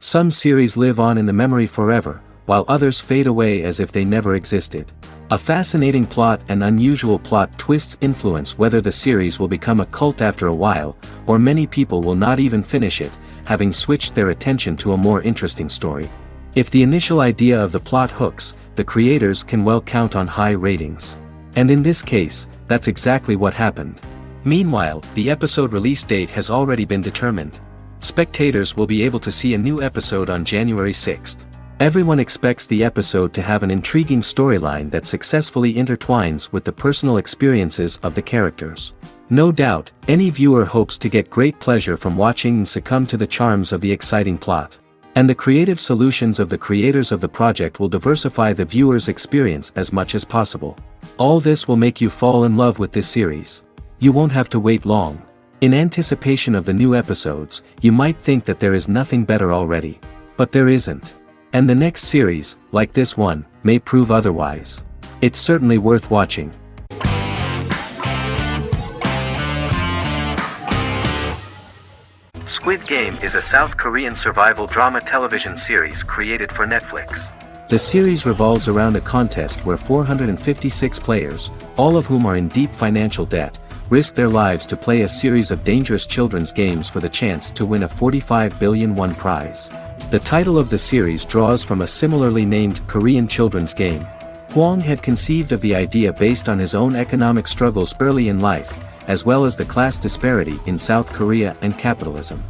Some series live on in the memory forever, while others fade away as if they never existed. A fascinating plot and unusual plot twists influence whether the series will become a cult after a while, or many people will not even finish it, having switched their attention to a more interesting story. If the initial idea of the plot hooks, the creators can well count on high ratings. And in this case, that's exactly what happened. Meanwhile, the episode release date has already been determined. Spectators will be able to see a new episode on January 6th. Everyone expects the episode to have an intriguing storyline that successfully intertwines with the personal experiences of the characters. No doubt, any viewer hopes to get great pleasure from watching and succumb to the charms of the exciting plot. And the creative solutions of the creators of the project will diversify the viewer's experience as much as possible. All this will make you fall in love with this series. You won't have to wait long. In anticipation of the new episodes, you might think that there is nothing better already. But there isn't. And the next series, like this one, may prove otherwise. It's certainly worth watching. Squid Game is a South Korean survival drama television series created for Netflix. The series revolves around a contest where 456 players, all of whom are in deep financial debt, risk their lives to play a series of dangerous children's games for the chance to win a 45 billion won prize. The title of the series draws from a similarly named Korean children's game. Hwang had conceived of the idea based on his own economic struggles early in life, as well as the class disparity in South Korea and capitalism.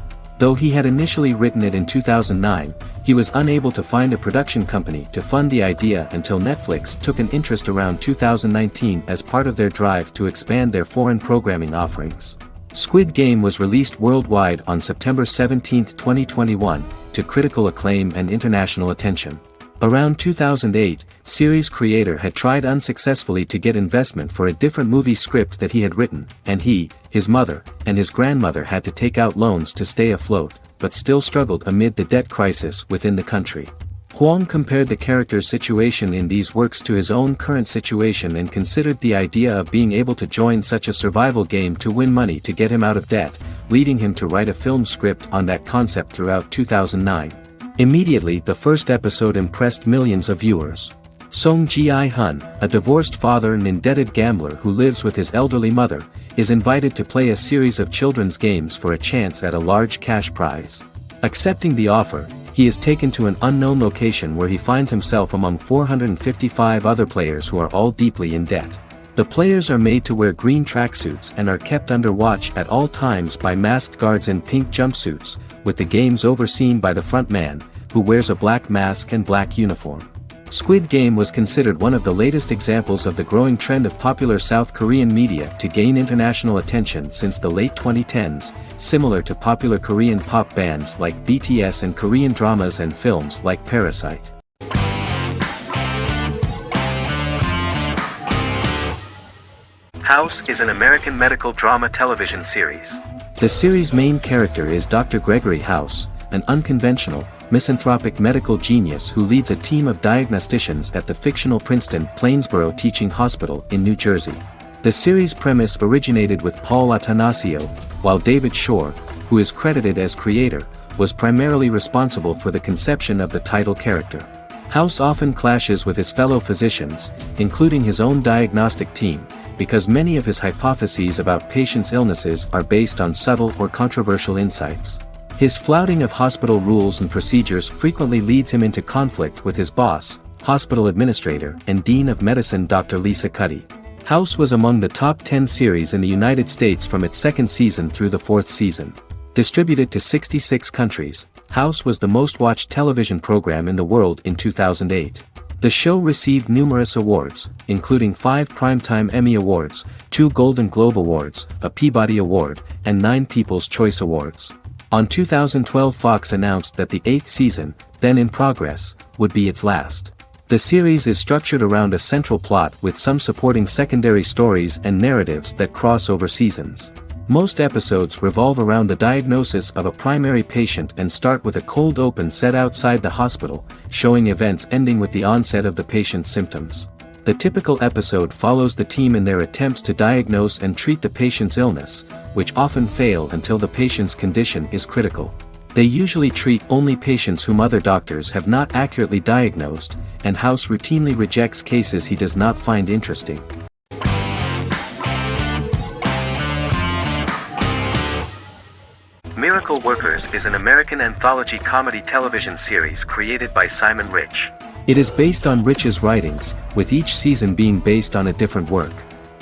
Though he had initially written it in 2009, he was unable to find a production company to fund the idea until Netflix took an interest around 2019 as part of their drive to expand their foreign programming offerings. Squid Game was released worldwide on September 17, 2021, to critical acclaim and international attention. Around 2008, series creator had tried unsuccessfully to get investment for a different movie script that he had written, and he, his mother, and his grandmother had to take out loans to stay afloat, but still struggled amid the debt crisis within the country. Hwang compared the character's situation in these works to his own current situation and considered the idea of being able to join such a survival game to win money to get him out of debt, leading him to write a film script on that concept throughout 2009. Immediately, the first episode impressed millions of viewers. Song Ji-hun, a divorced father and indebted gambler who lives with his elderly mother, is invited to play a series of children's games for a chance at a large cash prize. Accepting the offer, he is taken to an unknown location where he finds himself among 455 other players who are all deeply in debt. The players are made to wear green tracksuits and are kept under watch at all times by masked guards in pink jumpsuits, with the games overseen by the front man, who wears a black mask and black uniform. Squid Game was considered one of the latest examples of the growing trend of popular South Korean media to gain international attention since the late 2010s, similar to popular Korean pop bands like BTS and Korean dramas and films like Parasite. House is an American medical drama television series. The series' main character is Dr. Gregory House, an unconventional, misanthropic medical genius who leads a team of diagnosticians at the fictional Princeton Plainsboro Teaching Hospital in New Jersey. The series' premise originated with Paul Attanasio, while David Shore, who is credited as creator, was primarily responsible for the conception of the title character. House often clashes with his fellow physicians, including his own diagnostic team, because many of his hypotheses about patients' illnesses are based on subtle or controversial insights. His flouting of hospital rules and procedures frequently leads him into conflict with his boss, hospital administrator, and dean of medicine Dr. Lisa Cuddy. House was among the top 10 series in the United States from its second season through the fourth season. Distributed to 66 countries, House was the most-watched television program in the world in 2008. The show received numerous awards, including 5 Primetime Emmy Awards, 2 Golden Globe Awards, a Peabody Award, and 9 People's Choice Awards. On 2012, Fox announced that the 8th season, then in progress, would be its last. The series is structured around a central plot with some supporting secondary stories and narratives that cross over seasons. Most episodes revolve around the diagnosis of a primary patient and start with a cold open set outside the hospital, showing events ending with the onset of the patient's symptoms. The typical episode follows the team in their attempts to diagnose and treat the patient's illness, which often fail until the patient's condition is critical. They usually treat only patients whom other doctors have not accurately diagnosed, and House routinely rejects cases he does not find interesting. Miracle Workers is an American anthology comedy television series created by Simon Rich. It is based on Rich's writings, with each season being based on a different work.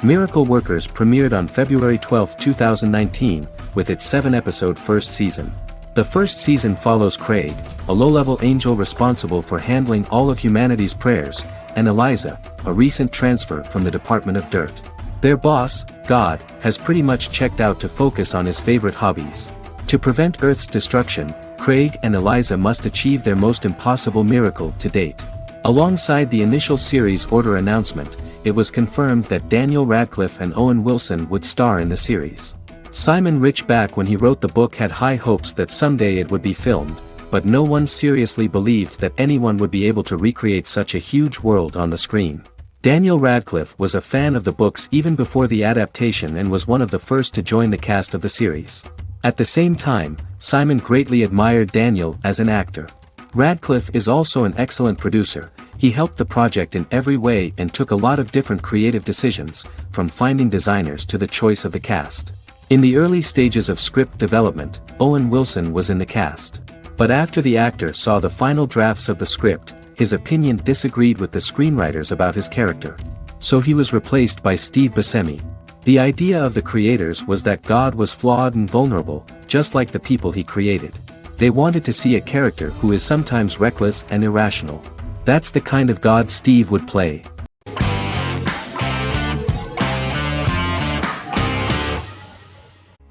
Miracle Workers premiered on February 12, 2019, with its 7-episode first season. The first season follows Craig, a low-level angel responsible for handling all of humanity's prayers, and Eliza, a recent transfer from the Department of Dirt. Their boss, God, has pretty much checked out to focus on his favorite hobbies. To prevent Earth's destruction, Craig and Eliza must achieve their most impossible miracle to date. Alongside the initial series order announcement, it was confirmed that Daniel Radcliffe and Owen Wilson would star in the series. Simon Rich back when he wrote the book had high hopes that someday it would be filmed, but no one seriously believed that anyone would be able to recreate such a huge world on the screen. Daniel Radcliffe was a fan of the books even before the adaptation and was one of the first to join the cast of the series. At the same time, Simon greatly admired Daniel as an actor. Radcliffe is also an excellent producer. He helped the project in every way and took a lot of different creative decisions, from finding designers to the choice of the cast. In the early stages of script development, Owen Wilson was in the cast. But after the actor saw the final drafts of the script, his opinion disagreed with the screenwriters about his character. So he was replaced by Steve Buscemi. The idea of the creators was that God was flawed and vulnerable, just like the people he created. They wanted to see a character who is sometimes reckless and irrational. That's the kind of God Steve would play.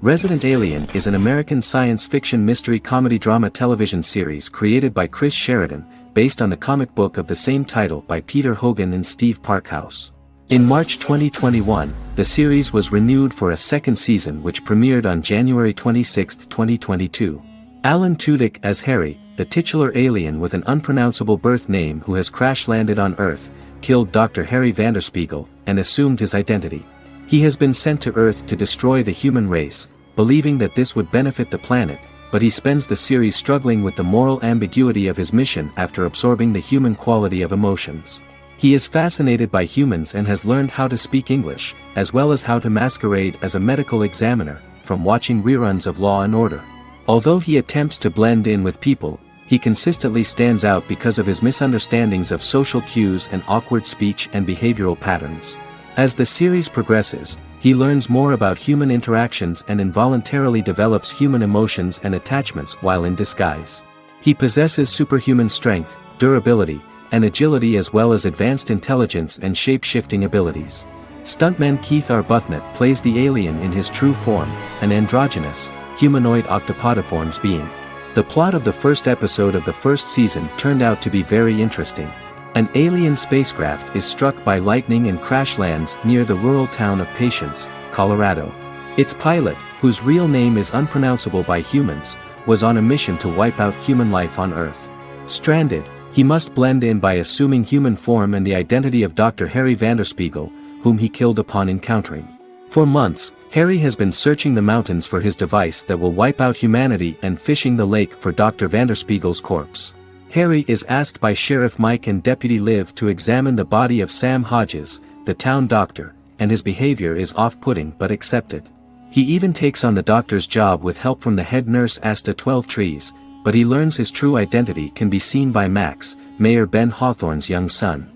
Resident Alien is an American science fiction mystery comedy drama television series created by Chris Sheridan, based on the comic book of the same title by Peter Hogan and Steve Parkhouse. In March 2021, the series was renewed for a second season which premiered on January 26, 2022. Alan Tudyk as Harry, the titular alien with an unpronounceable birth name who has crash-landed on Earth, killed Dr. Harry Vanderspiegel, and assumed his identity. He has been sent to Earth to destroy the human race, believing that this would benefit the planet, but he spends the series struggling with the moral ambiguity of his mission after absorbing the human quality of emotions. He is fascinated by humans and has learned how to speak English, as well as how to masquerade as a medical examiner, from watching reruns of Law and Order. Although he attempts to blend in with people, he consistently stands out because of his misunderstandings of social cues and awkward speech and behavioral patterns. As the series progresses, he learns more about human interactions and involuntarily develops human emotions and attachments while in disguise. He possesses superhuman strength, durability, and agility as well as advanced intelligence and shape-shifting abilities. Stuntman Keith Arbuthnot plays the alien in his true form, an androgynous, humanoid octopodiforms being. The plot of the first episode of the first season turned out to be very interesting. An alien spacecraft is struck by lightning and crash lands near the rural town of Patience, Colorado. Its pilot, whose real name is unpronounceable by humans, was on a mission to wipe out human life on Earth. Stranded, he must blend in by assuming human form and the identity of Dr. Harry Vanderspiegel, whom he killed upon encountering. For months, Harry has been searching the mountains for his device that will wipe out humanity and fishing the lake for Dr. Vanderspiegel's corpse. Harry is asked by Sheriff Mike and Deputy Liv to examine the body of Sam Hodges, the town doctor, and his behavior is off-putting but accepted. He even takes on the doctor's job with help from the head nurse Asta 12 Trees, but he learns his true identity can be seen by Max, Mayor Ben Hawthorne's young son.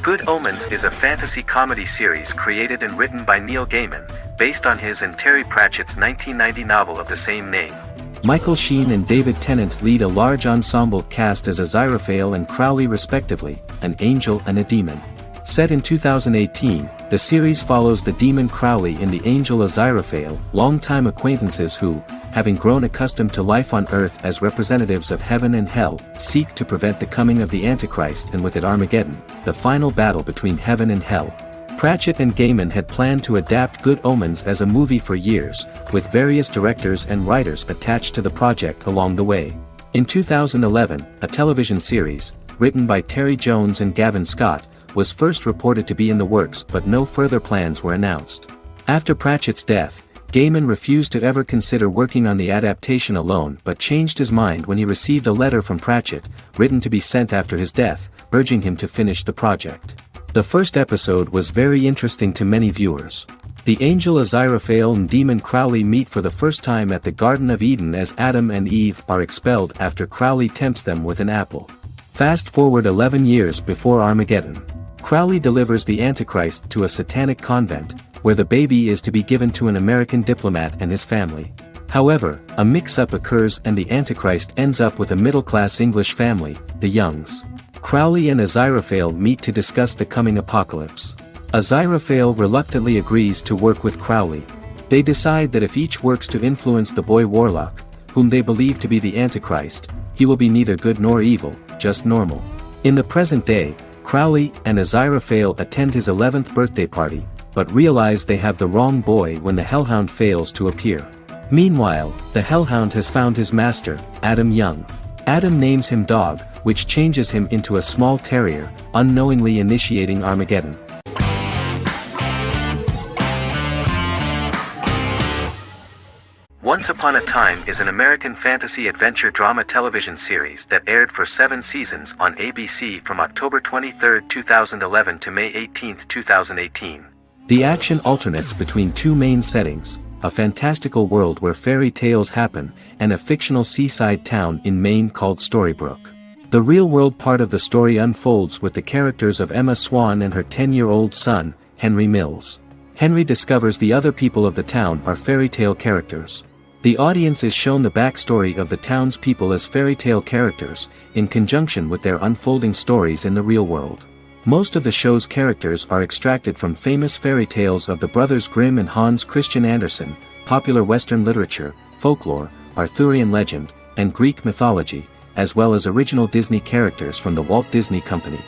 Good Omens is a fantasy comedy series created and written by Neil Gaiman, based on his and Terry Pratchett's 1990 novel of the same name. Michael Sheen and David Tennant lead a large ensemble cast as Aziraphale and Crowley respectively, an angel and a demon. Set in 2018, the series follows the demon Crowley and the angel Aziraphale, longtime acquaintances who, having grown accustomed to life on Earth as representatives of heaven and hell, seek to prevent the coming of the Antichrist and with it Armageddon, the final battle between heaven and hell. Pratchett and Gaiman had planned to adapt Good Omens as a movie for years, with various directors and writers attached to the project along the way. In 2011, a television series, written by Terry Jones and Gavin Scott, was first reported to be in the works but no further plans were announced. After Pratchett's death, Gaiman refused to ever consider working on the adaptation alone but changed his mind when he received a letter from Pratchett, written to be sent after his death, urging him to finish the project. The first episode was very interesting to many viewers. The angel Aziraphale and demon Crowley meet for the first time at the Garden of Eden as Adam and Eve are expelled after Crowley tempts them with an apple. Fast forward 11 years before Armageddon. Crowley delivers the Antichrist to a satanic convent, where the baby is to be given to an American diplomat and his family. However, a mix-up occurs and the Antichrist ends up with a middle-class English family, the Youngs. Crowley and Aziraphale meet to discuss the coming apocalypse. Aziraphale reluctantly agrees to work with Crowley. They decide that if each works to influence the boy Warlock, whom they believe to be the Antichrist, he will be neither good nor evil, just normal. In the present day, Crowley and Aziraphale attend his 11th birthday party, but realize they have the wrong boy when the Hellhound fails to appear. Meanwhile, the Hellhound has found his master, Adam Young. Adam names him Dog, which changes him into a small terrier, unknowingly initiating Armageddon. Once Upon a Time is an American fantasy adventure drama television series that aired for 7 seasons on ABC from October 23, 2011 to May 18, 2018. The action alternates between two main settings, a fantastical world where fairy tales happen, and a fictional seaside town in Maine called Storybrooke. The real-world part of the story unfolds with the characters of Emma Swan and her 10-year-old son, Henry Mills. Henry discovers the other people of the town are fairy tale characters. The audience is shown the backstory of the town's people as fairy tale characters, in conjunction with their unfolding stories in the real world. Most of the show's characters are extracted from famous fairy tales of the Brothers Grimm and Hans Christian Andersen, popular Western literature, folklore, Arthurian legend, and Greek mythology, as well as original Disney characters from the Walt Disney Company.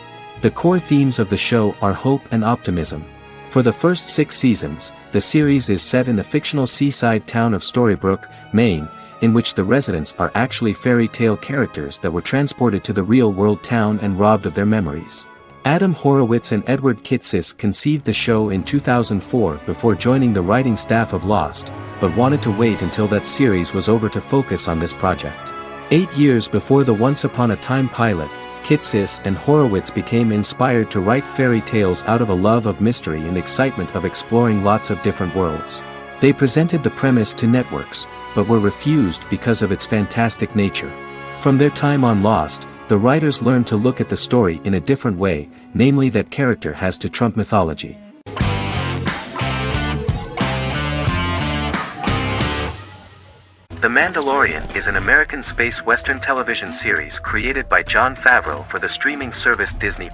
The core themes of the show are hope and optimism. For the first 6 seasons, the series is set in the fictional seaside town of Storybrooke, Maine, in which the residents are actually fairy tale characters that were transported to the real-world town and robbed of their memories. Adam Horowitz and Edward Kitsis conceived the show in 2004 before joining the writing staff of Lost, but wanted to wait until that series was over to focus on this project. 8 years before the Once Upon a Time pilot, Kitsis and Horowitz became inspired to write fairy tales out of a love of mystery and excitement of exploring lots of different worlds. They presented the premise to networks, but were refused because of its fantastic nature. From their time on Lost, the writers learned to look at the story in a different way, namely that character has to trump mythology. The Mandalorian is an American space western television series created by Jon Favreau for the streaming service Disney+.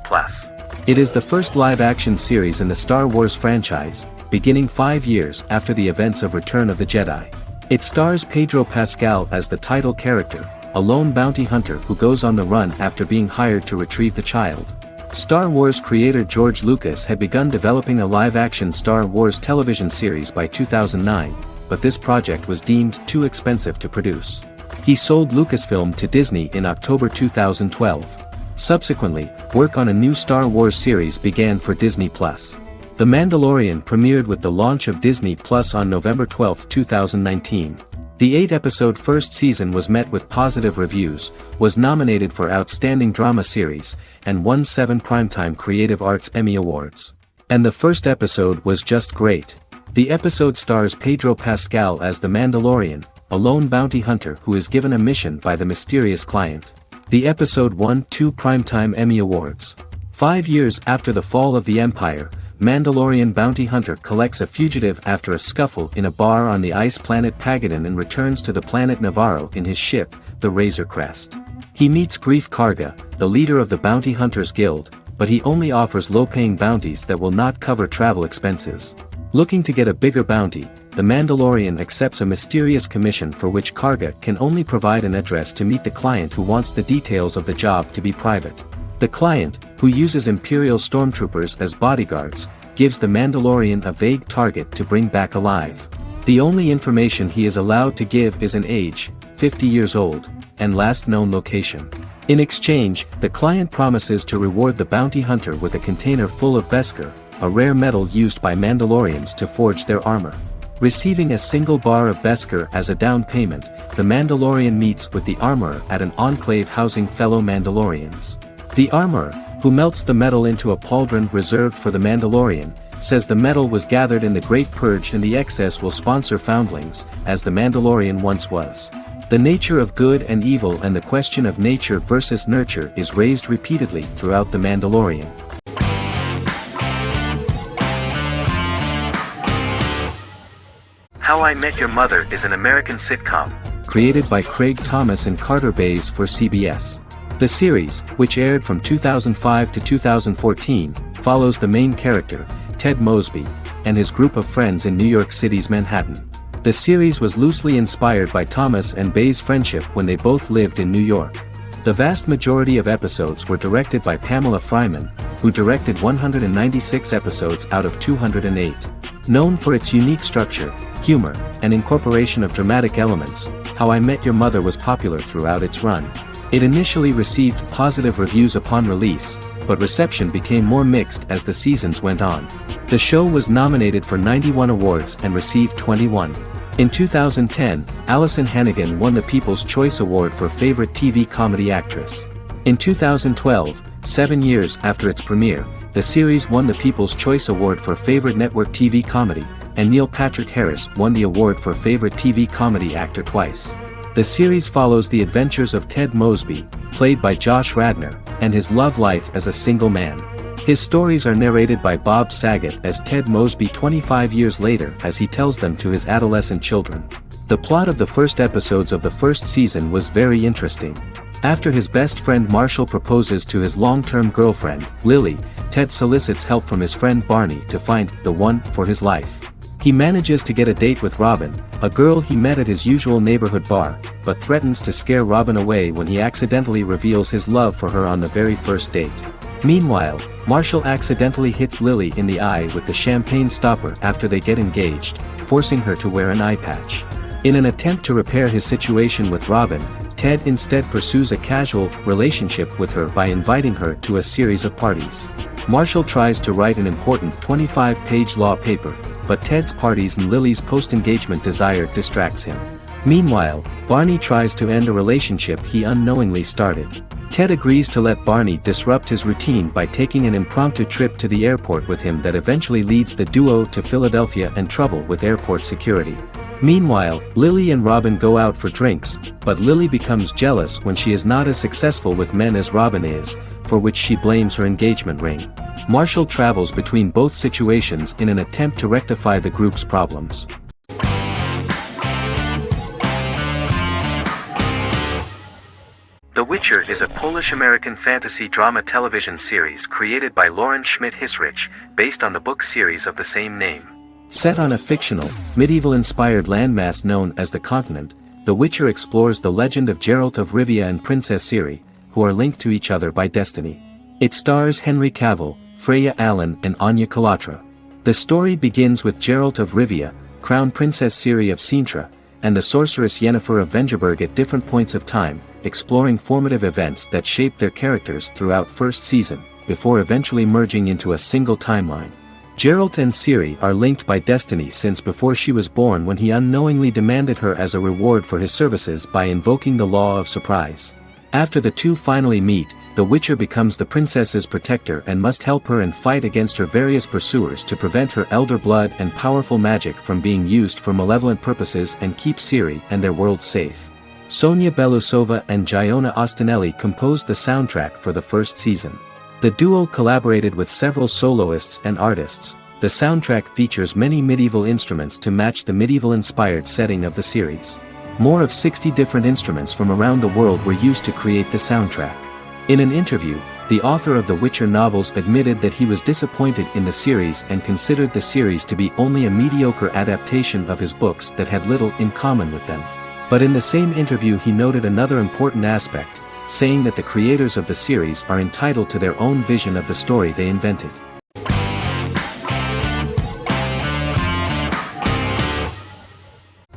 It is the first live-action series in the Star Wars franchise, beginning 5 years after the events of Return of the Jedi. It stars Pedro Pascal as the title character, a lone bounty hunter who goes on the run after being hired to retrieve the child. Star Wars creator George Lucas had begun developing a live-action Star Wars television series by 2009, but this project was deemed too expensive to produce. He sold Lucasfilm to Disney in October 2012. Subsequently, work on a new Star Wars series began for Disney+. The Mandalorian premiered with the launch of Disney Plus on November 12, 2019. The 8-episode first season was met with positive reviews, was nominated for Outstanding Drama Series, and won 7 Primetime Creative Arts Emmy Awards. And the first episode was just great. The episode stars Pedro Pascal as the Mandalorian, a lone bounty hunter who is given a mission by the mysterious client. The episode won 2 Primetime Emmy Awards. 5 years after the fall of the Empire, Mandalorian bounty hunter collects a fugitive after a scuffle in a bar on the ice planet Pagadan and returns to the planet Navarro in his ship, the Razor Crest. He meets Grief Karga, the leader of the Bounty Hunters Guild, but he only offers low-paying bounties that will not cover travel expenses. Looking to get a bigger bounty, the Mandalorian accepts a mysterious commission for which Karga can only provide an address to meet the client who wants the details of the job to be private. The client, who uses Imperial stormtroopers as bodyguards, gives the Mandalorian a vague target to bring back alive. The only information he is allowed to give is an age, 50 years old, and last known location. In exchange, the client promises to reward the bounty hunter with a container full of Beskar, a rare metal used by Mandalorians to forge their armor. Receiving a single bar of Beskar as a down payment, the Mandalorian meets with the armorer at an enclave housing fellow Mandalorians. The armorer, who melts the metal into a pauldron reserved for the Mandalorian, says the metal was gathered in the Great Purge and the excess will sponsor foundlings, as the Mandalorian once was. The nature of good and evil and the question of nature versus nurture is raised repeatedly throughout the Mandalorian. How I Met Your Mother is an American sitcom, created by Craig Thomas and Carter Bays for CBS. The series, which aired from 2005 to 2014, follows the main character, Ted Mosby, and his group of friends in New York City's Manhattan. The series was loosely inspired by Thomas and Bays' friendship when they both lived in New York. The vast majority of episodes were directed by Pamela Fryman, who directed 196 episodes out of 208. Known for its unique structure, humor, and incorporation of dramatic elements, How I Met Your Mother was popular throughout its run. It initially received positive reviews upon release, but reception became more mixed as the seasons went on. The show was nominated for 91 awards and received 21. In 2010, Allison Hannigan won the People's Choice Award for Favorite TV Comedy Actress. In 2012, 7 years after its premiere, the series won the People's Choice Award for Favorite Network TV Comedy, and Neil Patrick Harris won the award for Favorite TV Comedy Actor twice. The series follows the adventures of Ted Mosby, played by Josh Radnor, and his love life as a single man. His stories are narrated by Bob Saget as Ted Mosby 25 years later as he tells them to his adolescent children. The plot of the first episodes of the first season was very interesting. After his best friend Marshall proposes to his long-term girlfriend, Lily, Ted solicits help from his friend Barney to find the one for his life. He manages to get a date with Robin, a girl he met at his usual neighborhood bar, but threatens to scare Robin away when he accidentally reveals his love for her on the very first date. Meanwhile, Marshall accidentally hits Lily in the eye with the champagne stopper after they get engaged, forcing her to wear an eye patch. In an attempt to repair his situation with Robin, Ted instead pursues a casual relationship with her by inviting her to a series of parties. Marshall tries to write an important 25-page law paper, but Ted's parties and Lily's post-engagement desire distracts him. Meanwhile, Barney tries to end a relationship he unknowingly started. Ted agrees to let Barney disrupt his routine by taking an impromptu trip to the airport with him that eventually leads the duo to Philadelphia and trouble with airport security. Meanwhile, Lily and Robin go out for drinks, but Lily becomes jealous when she is not as successful with men as Robin is, for which she blames her engagement ring. Marshall travels between both situations in an attempt to rectify the group's problems. The Witcher is a Polish-American fantasy drama television series created by Lauren Schmidt-Hisrich, based on the book series of the same name. Set on a fictional, medieval-inspired landmass known as the Continent, The Witcher explores the legend of Geralt of Rivia and Princess Ciri, who are linked to each other by destiny. It stars Henry Cavill, Freya Allan and Anya Chalotra. The story begins with Geralt of Rivia, Crown Princess Ciri of Sintra, and the sorceress Yennefer of Vengerberg at different points of time, exploring formative events that shape their characters throughout first season, before eventually merging into a single timeline. Geralt and Ciri are linked by destiny since before she was born when he unknowingly demanded her as a reward for his services by invoking the law of surprise. After the two finally meet, the Witcher becomes the princess's protector and must help her and fight against her various pursuers to prevent her elder blood and powerful magic from being used for malevolent purposes and keep Ciri and their world safe. Sonia Belousova and Giona Ostinelli composed the soundtrack for the first season. The duo collaborated with several soloists and artists. The soundtrack features many medieval instruments to match the medieval-inspired setting of the series. More of 60 different instruments from around the world were used to create the soundtrack. In an interview, the author of the Witcher novels admitted that he was disappointed in the series and considered the series to be only a mediocre adaptation of his books that had little in common with them. But in the same interview he noted another important aspect, saying that the creators of the series are entitled to their own vision of the story they invented.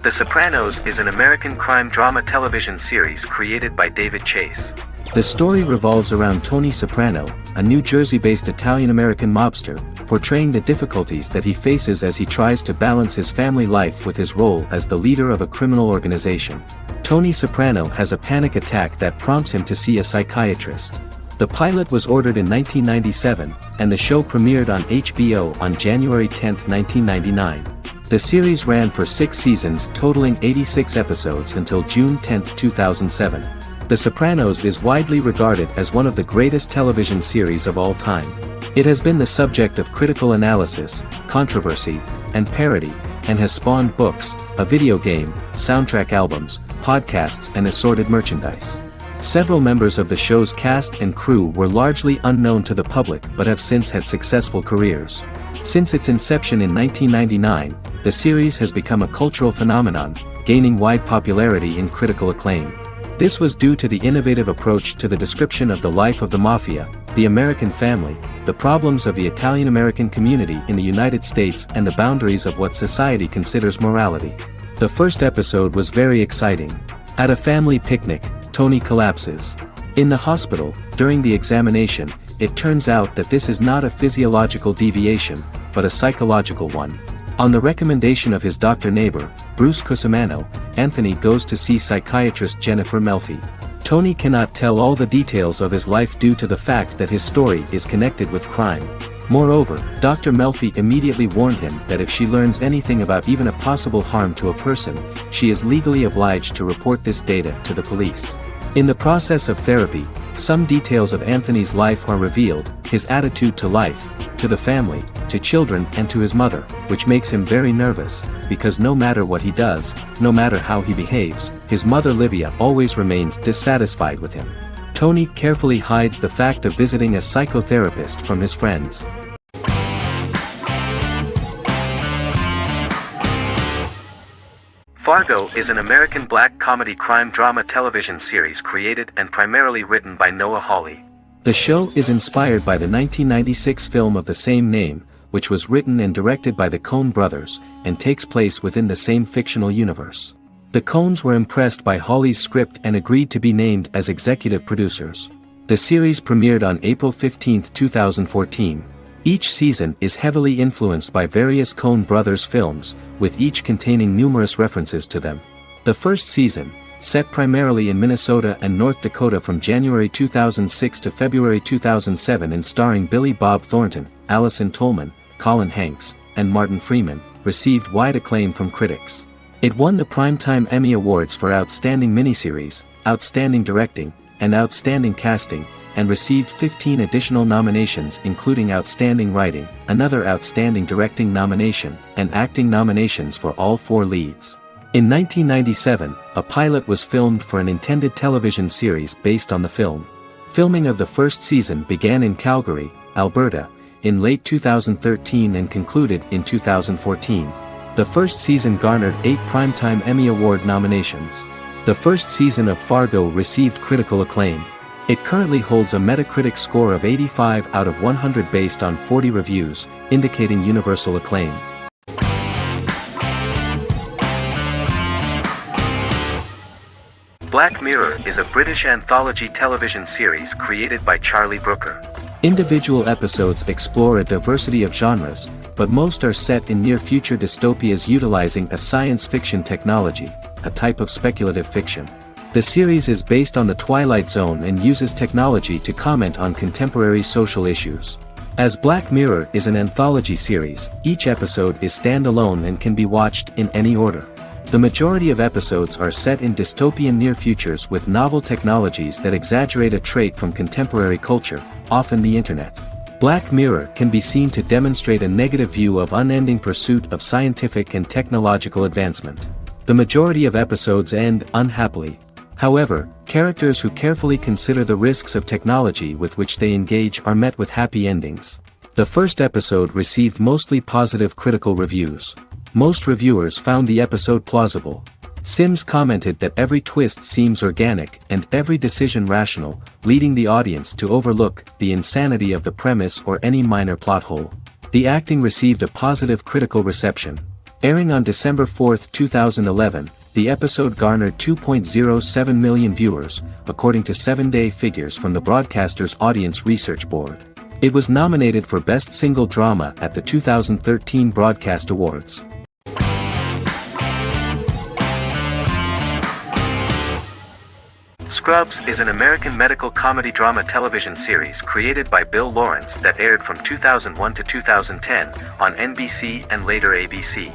The Sopranos is an American crime drama television series created by David Chase. The story revolves around Tony Soprano, a New Jersey-based Italian-American mobster, portraying the difficulties that he faces as he tries to balance his family life with his role as the leader of a criminal organization. Tony Soprano has a panic attack that prompts him to see a psychiatrist. The pilot was ordered in 1997, and the show premiered on HBO on January 10, 1999. The series ran for 6 seasons totaling 86 episodes until June 10, 2007. The Sopranos is widely regarded as one of the greatest television series of all time. It has been the subject of critical analysis, controversy, and parody, and has spawned books, a video game, soundtrack albums, podcasts and assorted merchandise. Several members of the show's cast and crew were largely unknown to the public but have since had successful careers. Since its inception in 1999, the series has become a cultural phenomenon, gaining wide popularity and critical acclaim. This was due to the innovative approach to the description of the life of the mafia, the American family, the problems of the Italian-American community in the United States and the boundaries of what society considers morality. The first episode was very exciting. At a family picnic, Tony collapses. In the hospital, during the examination, it turns out that this is not a physiological deviation, but a psychological one. On the recommendation of his doctor neighbor, Bruce Cusimano, Anthony goes to see psychiatrist Jennifer Melfi. Tony cannot tell all the details of his life due to the fact that his story is connected with crime. Moreover, Dr. Melfi immediately warned him that if she learns anything about even a possible harm to a person, she is legally obliged to report this data to the police. In the process of therapy, some details of Anthony's life are revealed, his attitude to life, to the family, to children and to his mother, which makes him very nervous, because no matter what he does, no matter how he behaves, his mother Livia always remains dissatisfied with him. Tony carefully hides the fact of visiting a psychotherapist from his friends. Fargo is an American black comedy crime drama television series created and primarily written by Noah Hawley. The show is inspired by the 1996 film of the same name, which was written and directed by the Coen brothers, and takes place within the same fictional universe. The Coens were impressed by Hawley's script and agreed to be named as executive producers. The series premiered on April 15, 2014. Each season is heavily influenced by various Coen brothers films, with each containing numerous references to them. The first season, set primarily in Minnesota and North Dakota from January 2006 to February 2007 and starring Billy Bob Thornton, Allison Tolman, Colin Hanks, and Martin Freeman, received wide acclaim from critics. It won the Primetime Emmy Awards for Outstanding Miniseries, Outstanding Directing, and Outstanding Casting, and received 15 additional nominations including Outstanding Writing, another Outstanding Directing nomination, and acting nominations for all 4 leads. In 1997, a pilot was filmed for an intended television series based on the film. Filming of the first season began in Calgary, Alberta, in late 2013 and concluded in 2014. The first season garnered 8 Primetime Emmy Award nominations. The first season of Fargo received critical acclaim. It currently holds a Metacritic score of 85 out of 100 based on 40 reviews, indicating universal acclaim. Black Mirror is a British anthology television series created by Charlie Brooker. Individual episodes explore a diversity of genres, but most are set in near-future dystopias utilizing a science fiction technology, a type of speculative fiction. The series is based on the Twilight Zone and uses technology to comment on contemporary social issues. As Black Mirror is an anthology series, each episode is standalone and can be watched in any order. The majority of episodes are set in dystopian near futures with novel technologies that exaggerate a trait from contemporary culture, often the internet. Black Mirror can be seen to demonstrate a negative view of unending pursuit of scientific and technological advancement. The majority of episodes end unhappily. However, characters who carefully consider the risks of technology with which they engage are met with happy endings. The first episode received mostly positive critical reviews. Most reviewers found the episode plausible. Sims commented that every twist seems organic and every decision rational, leading the audience to overlook the insanity of the premise or any minor plot hole. The acting received a positive critical reception. Airing on December 4, 2011, The episode garnered 2.07 million viewers, according to 7-day figures from the broadcaster's Audience Research Board. It was nominated for Best Single Drama at the 2013 Broadcast Awards. Scrubs is an American medical comedy drama television series created by Bill Lawrence that aired from 2001 to 2010 on NBC and later ABC.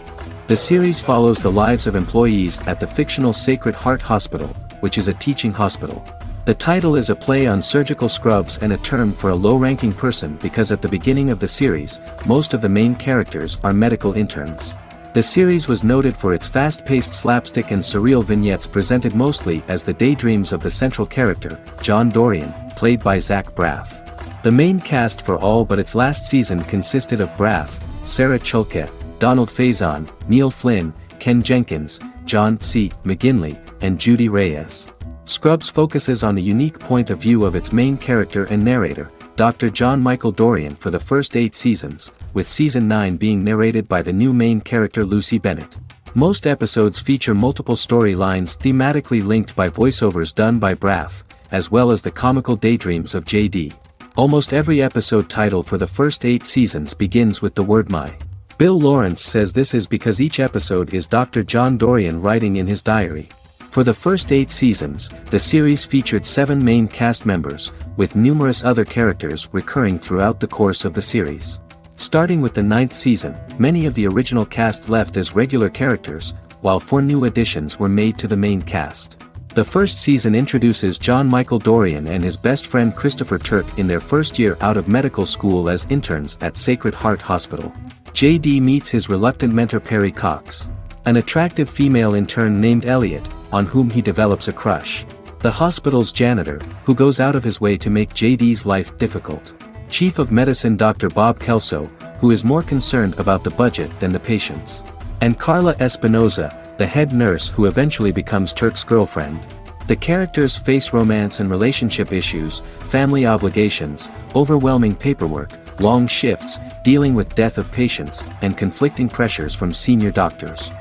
The series follows the lives of employees at the fictional Sacred Heart Hospital, which is a teaching hospital. The title is a play on surgical scrubs and a term for a low-ranking person because at the beginning of the series, most of the main characters are medical interns. The series was noted for its fast-paced slapstick and surreal vignettes presented mostly as the daydreams of the central character, John Dorian, played by Zach Braff. The main cast for all but its last season consisted of Braff, Sarah Chulke, Donald Faison, Neil Flynn, Ken Jenkins, John C. McGinley, and Judy Reyes. Scrubs focuses on the unique point of view of its main character and narrator, Dr. John Michael Dorian for the first 8 seasons, with season 9 being narrated by the new main character Lucy Bennett. Most episodes feature multiple storylines thematically linked by voiceovers done by Braff, as well as the comical daydreams of JD. Almost every episode title for the first 8 seasons begins with the word my. Bill Lawrence says this is because each episode is Dr. John Dorian writing in his diary. For the first 8 seasons, the series featured 7 main cast members, with numerous other characters recurring throughout the course of the series. Starting with the 9th season, many of the original cast left as regular characters, while 4 new additions were made to the main cast. The first season introduces John Michael Dorian and his best friend Christopher Turk in their first year out of medical school as interns at Sacred Heart Hospital. JD meets his reluctant mentor Perry Cox, an attractive female intern named Elliot, on whom he develops a crush. The hospital's janitor, who goes out of his way to make JD's life difficult. Chief of Medicine Dr. Bob Kelso, who is more concerned about the budget than the patients. And Carla Espinoza, the head nurse who eventually becomes Turk's girlfriend. The characters face romance and relationship issues, family obligations, overwhelming paperwork, long shifts, dealing with death of patients, and conflicting pressures from senior doctors.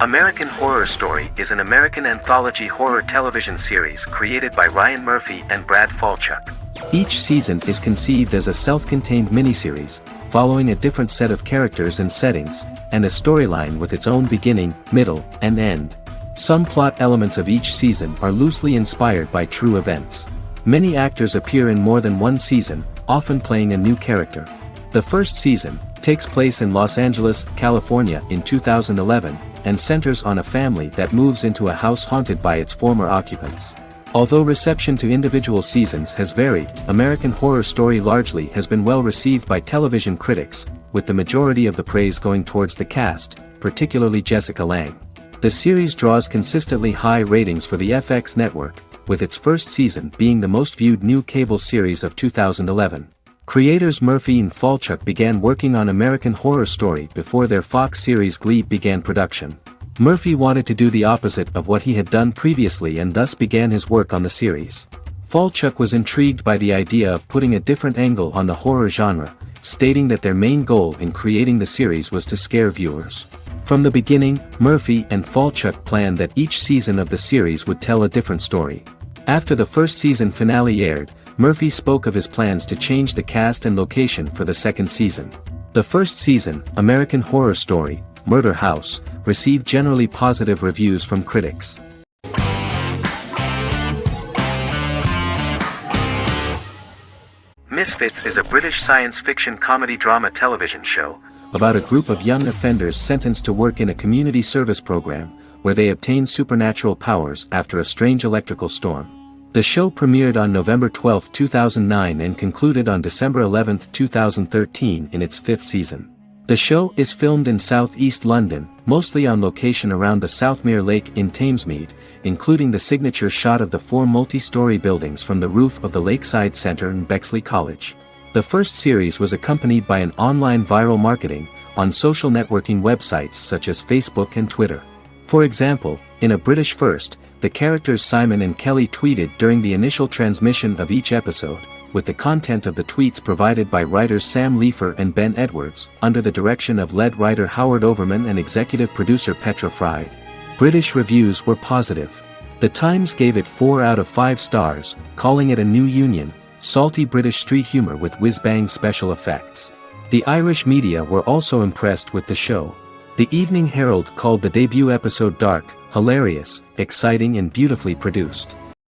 American Horror Story is an American anthology horror television series created by Ryan Murphy and Brad Falchuk. Each season is conceived as a self-contained miniseries, following a different set of characters and settings, and a storyline with its own beginning, middle, and end. Some plot elements of each season are loosely inspired by true events. Many actors appear in more than one season, often playing a new character. The first season takes place in Los Angeles, California in 2011, and centers on a family that moves into a house haunted by its former occupants. Although reception to individual seasons has varied, American Horror Story largely has been well received by television critics, with the majority of the praise going towards the cast, particularly Jessica Lange. The series draws consistently high ratings for the FX network, with its first season being the most viewed new cable series of 2011. Creators Murphy and Falchuk began working on American Horror Story before their Fox series Glee began production. Murphy wanted to do the opposite of what he had done previously and thus began his work on the series. Falchuk was intrigued by the idea of putting a different angle on the horror genre, stating that their main goal in creating the series was to scare viewers. From the beginning, Murphy and Falchuk planned that each season of the series would tell a different story. After the first season finale aired, Murphy spoke of his plans to change the cast and location for the second season. The first season, American Horror Story, Murder House, received generally positive reviews from critics. Misfits is a British science fiction comedy drama television show about a group of young offenders sentenced to work in a community service program, where they obtain supernatural powers after a strange electrical storm. The show premiered on November 12, 2009 and concluded on December 11, 2013 in its 5th season. The show is filmed in southeast London, mostly on location around the Southmere Lake in Thamesmead, including the signature shot of the 4 multi-story buildings from the roof of the Lakeside Centre in Bexley College. The first series was accompanied by an online viral marketing on social networking websites such as Facebook and Twitter. For example, in a British first, the characters Simon and Kelly tweeted during the initial transmission of each episode, with the content of the tweets provided by writers Sam Leifer and Ben Edwards, under the direction of lead writer Howard Overman and executive producer Petra Fried. British reviews were positive. The Times gave it 4 out of 5 stars, calling it a new union, salty British street humor with whiz-bang special effects. The Irish media were also impressed with the show. The Evening Herald called the debut episode dark, hilarious, exciting and beautifully produced.